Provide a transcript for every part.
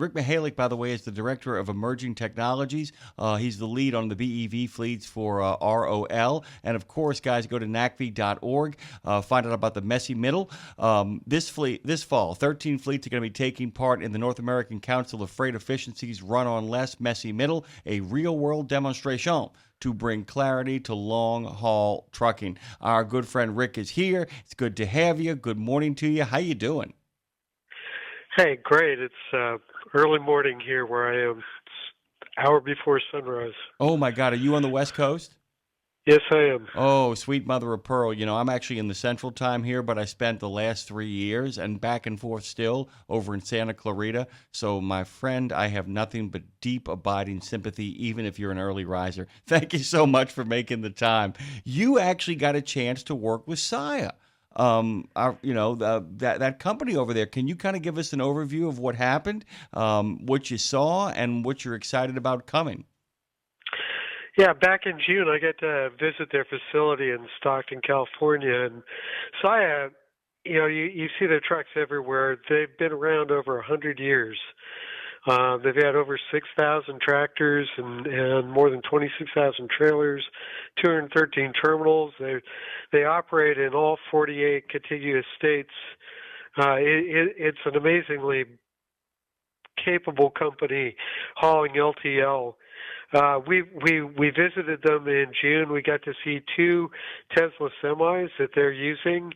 Rick Mihelic, by the way, is the Director of Emerging Technologies. He's the lead on the BEV fleets for ROL. And of course, guys, go to NACFE.org, find out about the messy middle. This fall, 13 fleets are going to be taking part in the North American Council of Freight Efficiency's Run on Less Messy Middle, a real-world demonstration to bring clarity to long-haul trucking. Our good friend Rick is here. It's good to have you. Good morning to you. How you doing? Hey, great. It's early morning here where I am. It's hour before sunrise. Oh, my God. Are you on the West Coast? Yes, I am. Oh, sweet mother of pearl. You know, I'm actually in the central time here, but I spent the last 3 years and back and forth still over in Santa Clarita. So, my friend, I have nothing but deep, abiding sympathy, even if you're an early riser. Thank you so much for making the time. You actually got a chance to work with Saia. That company over there. Can you kind of give us an overview of what happened, what you saw, and what you're excited about coming? Yeah, back in June, I got to visit their facility in Stockton, California, and Saia. You see their trucks everywhere. They've been around over 100 years. They've had over 6,000 tractors and more than 26,000 trailers, 213 terminals. They operate in all 48 contiguous states. It's an amazingly capable company hauling LTL. We visited them in June. We got to see 2 Tesla semis that they're using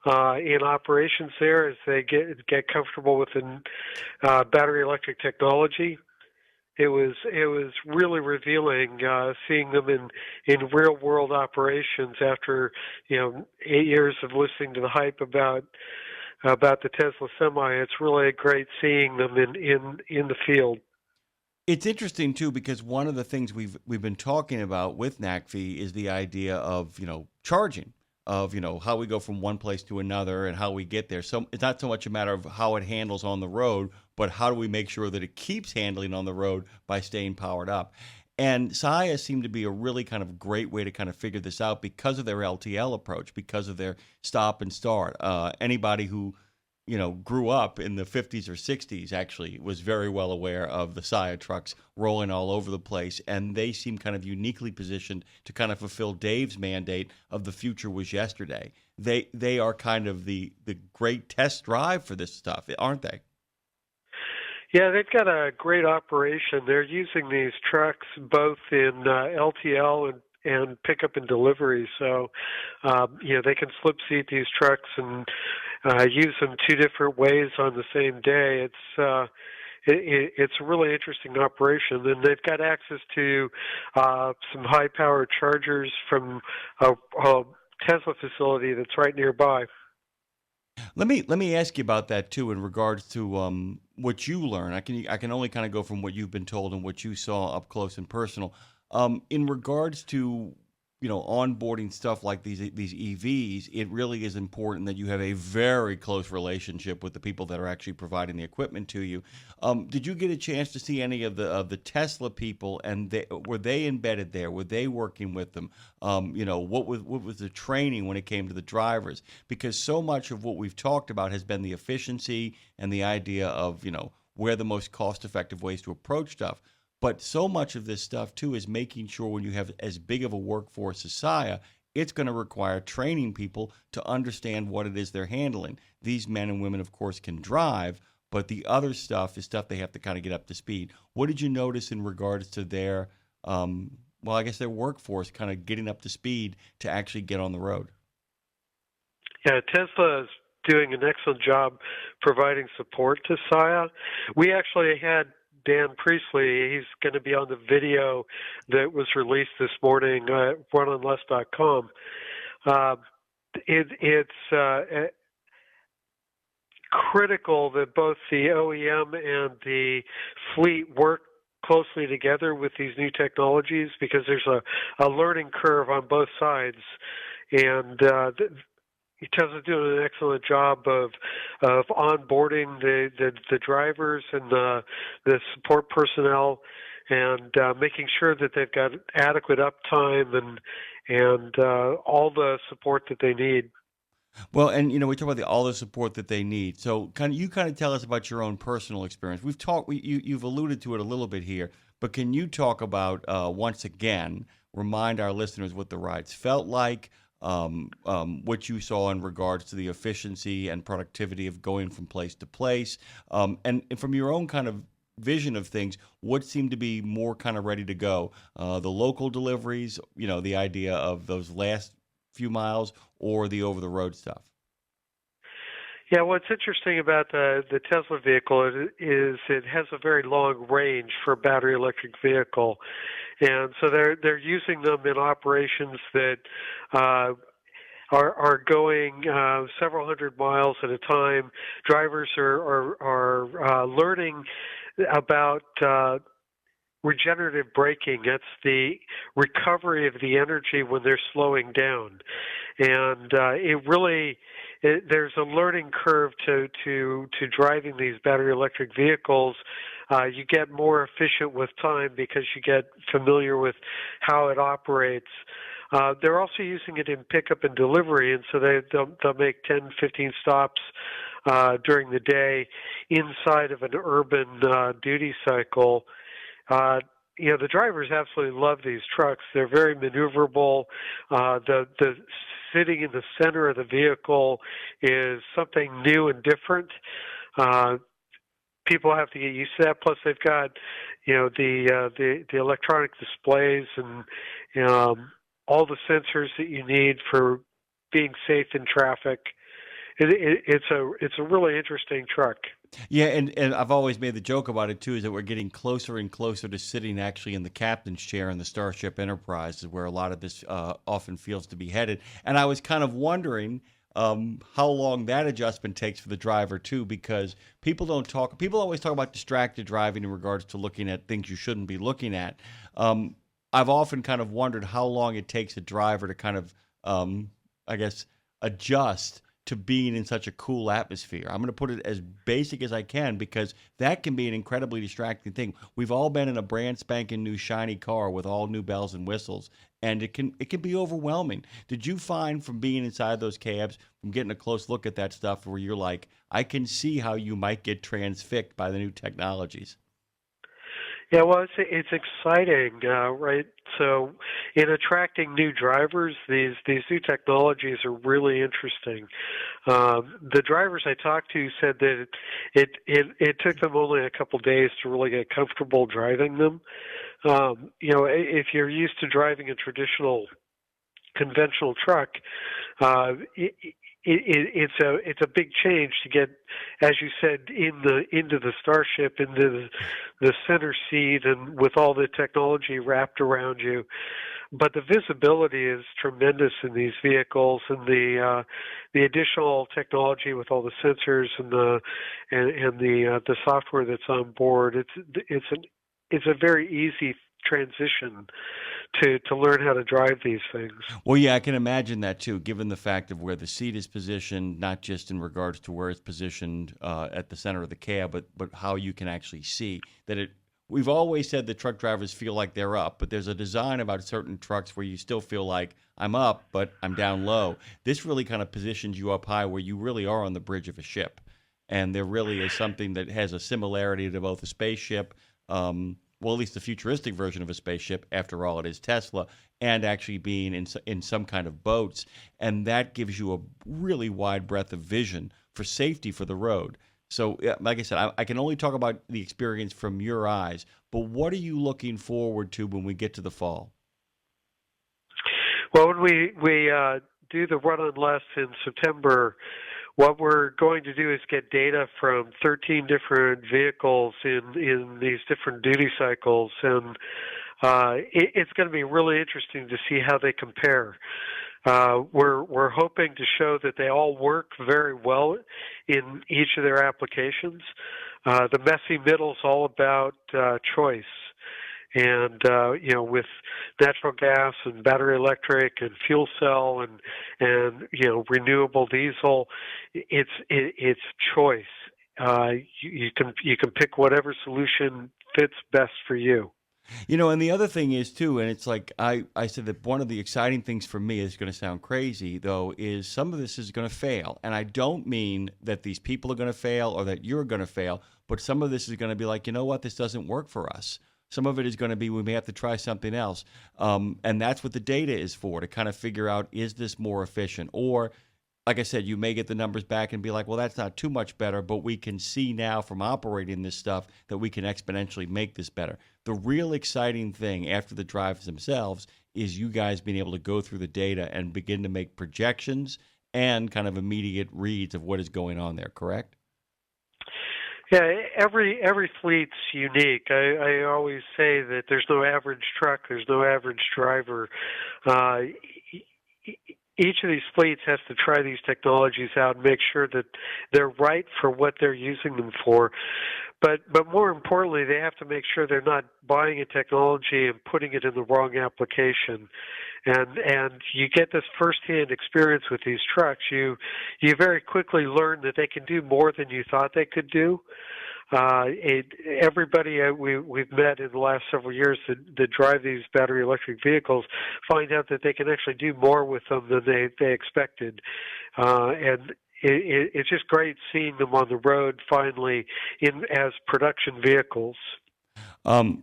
in operations there as they get comfortable with the battery electric technology. It was really revealing seeing them in real world operations after 8 years of listening to the hype about the Tesla semi. It's really great seeing them in the field. It's interesting too because one of the things we've been talking about with NACFE is the idea of charging, of how we go from one place to another and how we get there. So it's not so much a matter of how it handles on the road, but how do we make sure that it keeps handling on the road by staying powered up. And Saia seemed to be a really kind of great way to kind of figure this out because of their LTL approach, because of their stop and start. Anybody who grew up in the 50s or 60s actually was very well aware of the Saia trucks rolling all over the place, and they seem kind of uniquely positioned to kind of fulfill Dave's mandate of the future was yesterday. They are kind of the great test drive for this stuff, aren't they? Yeah, they've got a great operation. They're using these trucks both in LTL and pickup and delivery. So, they can slip seat these trucks and use them 2 different ways on the same day. It's a really interesting operation, and they've got access to some high-powered chargers from a Tesla facility that's right nearby. Let me ask you about that too, in regards to what you learn. I can only kind of go from what you've been told and what you saw up close and personal. In regards to onboarding stuff like these EVs, it really is important that you have a very close relationship with the people that are actually providing the equipment to you. Did you get a chance to see any of the Tesla people, and were they embedded there? Were they working with them? What was the training when it came to the drivers? Because so much of what we've talked about has been the efficiency and the idea of where the most cost-effective ways to approach stuff. But so much of this stuff, too, is making sure when you have as big of a workforce as Saia, it's going to require training people to understand what it is they're handling. These men and women, of course, can drive, but the other stuff is stuff they have to kind of get up to speed. What did you notice in regards to their, their workforce kind of getting up to speed to actually get on the road? Yeah, Tesla is doing an excellent job providing support to Saia. We actually had Dan Priestley. He's going to be on the video that was released this morning at runonless.com. It's critical that both the OEM and the fleet work closely together with these new technologies because there's a learning curve on both sides. And Tesla's doing an excellent job of onboarding the drivers and the support personnel, and making sure that they've got adequate uptime and all the support that they need. Well, and we talk about all the support that they need. So, kind of tell us about your own personal experience. We've talked, you've alluded to it a little bit here, but can you talk about once again, remind our listeners what the rides felt like, what you saw in regards to the efficiency and productivity of going from place to place, and from your own kind of vision of things, what seemed to be more kind of ready to go? The local deliveries, the idea of those last few miles, or the over the road stuff? Yeah, what's interesting about the Tesla vehicle is it has a very long range for a battery electric vehicle, and so they're using them in operations that uh, are going several hundred miles at a time. Drivers are learning about regenerative braking. That's the recovery of the energy when they're slowing down, and there's a learning curve to driving these battery electric vehicles. You get more efficient with time because you get familiar with how it operates. They're also using it in pickup and delivery, and so they'll make 10, 15 stops during the day inside of an urban duty cycle. Uh, the drivers absolutely love these trucks. They're very maneuverable. The sitting in the center of the vehicle is something new and different. Uh, People have to get used to that. Plus, they've got the electronic displays and all the sensors that you need for being safe in traffic. It's a really interesting truck. Yeah, and I've always made the joke about it too, is that we're getting closer and closer to sitting actually in the captain's chair in the Starship Enterprise, is where a lot of this often feels to be headed. And I was kind of wondering how long that adjustment takes for the driver too, because people always talk about distracted driving in regards to looking at things you shouldn't be looking at. I've often kind of wondered how long it takes a driver to kind of, I guess, adjust to being in such a cool atmosphere. I'm going to put it as basic as I can, because that can be an incredibly distracting thing. We've all been in a brand spanking new shiny car with all new bells and whistles, and it can be overwhelming. Did you find from being inside those cabs, from getting a close look at that stuff, where you're like, I can see how you might get transfixed by the new technologies? Yeah, well, it's exciting, right? So, in attracting new drivers, these new technologies are really interesting. The drivers I talked to said that it took them only a couple days to really get comfortable driving them. If you're used to driving a traditional conventional truck, uh, it's a big change to get, as you said, into the Starship, into the center seat, and with all the technology wrapped around you. But the visibility is tremendous in these vehicles, and the additional technology with all the sensors and the software that's on board. It's a very easy transition to learn how to drive these things. Well, yeah, I can imagine that too, given the fact of where the seat is positioned, not just in regards to where it's positioned at the center of the cab, but how you can actually see that it. We've always said that truck drivers feel like they're up, but there's a design about certain trucks where you still feel like I'm up, but I'm down low. This really kind of positions you up high, where you really are on the bridge of a ship, and there really is something that has a similarity to both a spaceship. Well, at least the futuristic version of a spaceship. After all, it is Tesla, and actually being in some kind of boats, and that gives you a really wide breadth of vision for safety for the road. So, yeah, like I said, I can only talk about the experience from your eyes. But what are you looking forward to when we get to the fall? Well, when we do the run on less in September, what we're going to do is get data from 13 different vehicles in these different duty cycles, and it's going to be really interesting to see how they compare. We're hoping to show that they all work very well in each of their applications. The messy middle is all about choice. And with natural gas and battery electric and fuel cell and renewable diesel, it's choice. You can pick whatever solution fits best for you. And the other thing is too, and it's like I said that one of the exciting things for me is going to sound crazy though, is some of this is going to fail. And I don't mean that these people are going to fail or that you're going to fail, but some of this is going to be like, you know what, this doesn't work for us. Some of it is going to be we may have to try something else. And that's what the data is for, to kind of figure out, is this more efficient? Or like I said, you may get the numbers back and be like, well, that's not too much better, but we can see now from operating this stuff that we can exponentially make this better. The real exciting thing after the drives themselves is you guys being able to go through the data and begin to make projections and kind of immediate reads of what is going on there, correct? Yeah, every fleet's unique. I always say that there's no average truck, there's no average driver. Each of these fleets has to try these technologies out and make sure that they're right for what they're using them for. But more importantly, they have to make sure they're not buying a technology and putting it in the wrong application. And you get this firsthand experience with these trucks. You very quickly learn that they can do more than you thought they could do. Everybody we've met in the last several years that drive these battery electric vehicles find out that they can actually do more with them than they expected. And it's just great seeing them on the road finally as production vehicles.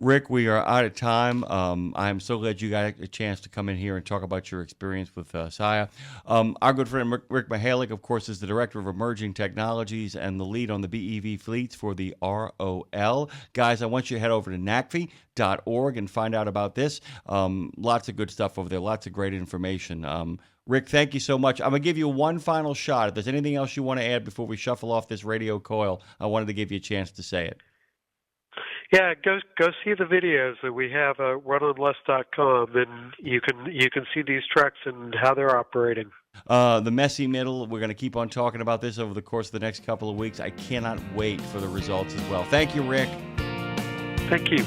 Rick, we are out of time. I'm so glad you got a chance to come in here and talk about your experience with SIA. Our good friend Rick Mihelic, of course, is the Director of Emerging Technologies and the lead on the BEV fleets for the ROL. Guys, I want you to head over to NACFE.org and find out about this. Lots of good stuff over there, lots of great information. Rick, thank you so much. I'm going to give you one final shot. If there's anything else you want to add before we shuffle off this radio coil, I wanted to give you a chance to say it. Yeah, go see the videos that we have at runonless.com, and you can see these trucks and how they're operating. The messy middle, we're going to keep on talking about this over the course of the next couple of weeks. I cannot wait for the results as well. Thank you, Rick. Thank you.